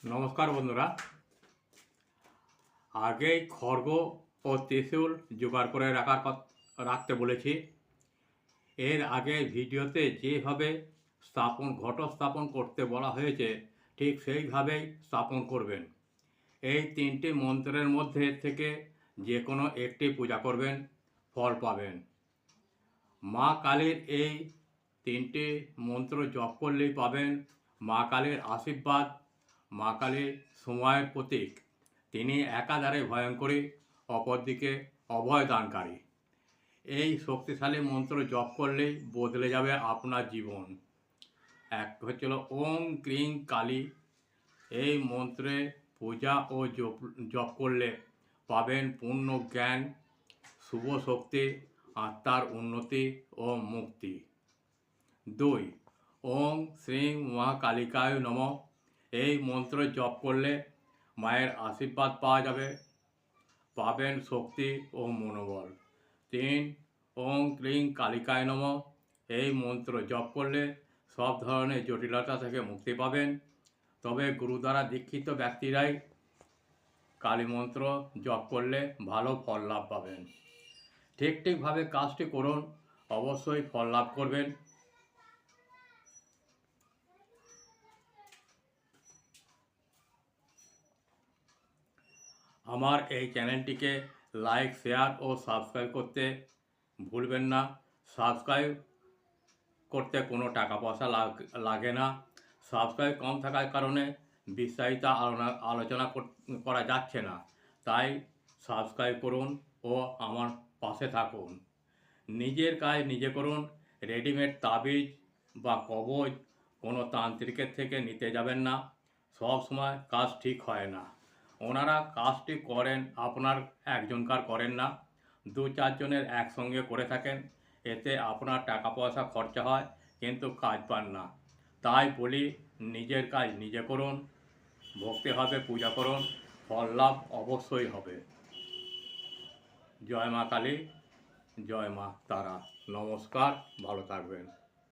নমস্কার বন্ধুরা। আগেই খড়গ ও ত্রিশূল জোগাড় করে রাখতে বলেছি। এর আগে ভিডিওতে যেভাবে ঘট স্থাপন করতে বলা হয়েছে ঠিক সেইভাবেই স্থাপন করবেন। এই তিনটি মন্ত্রের মধ্যে থেকে যে কোনো একটি পূজা করবেন, ফল পাবেন। মা কালীর এই তিনটি মন্ত্র জপ করলেই পাবেন মা কালীর আশীর্বাদ। মা কালীর সময়ের প্রতীক, তিনি একাধারে ভয়ঙ্করী, অপরদিকে অভয় দানকারী। এই শক্তিশালী মন্ত্র জপ করলেই বদলে যাবে আপনার জীবন। এক হচ্ছিল ওং ক্রিং কালী। এই মন্ত্রে পূজা ও জপ করলে পাবেন পূর্ণ জ্ঞান, শুভ শক্তি, আত্মার উন্নতি ও মুক্তি। 2. ওং শ্রীং মা কালিকায় নমঃ। এই মন্ত্র জপ করলে মায়ের আশীর্বাদ পাওয়া যাবে, পাবেন শক্তি ও মনোবল। 3. ওং ক্রিং কালিকায় নমঃ। এই মন্ত্র জপ করলে সব ধরনের জটিলতা থেকে মুক্তি পাবেন, তবে গুরু দ্বারা দীক্ষিত ব্যক্তিরাই কালী মন্ত্র জপ করলে ভালো ফল লাভ পাবেন। ঠিকভাবে কাজটি করুন, অবশ্যই ফল লাভ করবেন। আমার এই চ্যানেলটিকে লাইক, শেয়ার ও সাবস্ক্রাইব করতে ভুলবেন না। সাবস্ক্রাইব করতে কোনো টাকা পয়সা লাগে না। সাবস্ক্রাইব কম থাকার কারণে বিস্তারিত আলোচনা করা যাচ্ছে না, তাই সাবস্ক্রাইব করুন ও আমার পাশে থাকুন। নিজের কাজ নিজে করুন। রেডিমেড তাবিজ বা কবজ কোনো তান্ত্রিকের থেকে নিতে যাবেন না, সব সময় কাজ ঠিক হয় না। ওনারা কাজটি করেন, আপনার একজনকার করেন না, 2-4 জনের একসঙ্গে করে থাকেন। এতে আপনার টাকা পয়সা খরচা হয়, কিন্তু কাজ পান না। তাই বলি, নিজের কাজ নিজে করুন, ভক্তি হবে, পূজা করুন, ফল লাভ অবশ্যই হবে। জয় মা কালী, জয় মা তারা। নমস্কার, ভালো থাকবেন।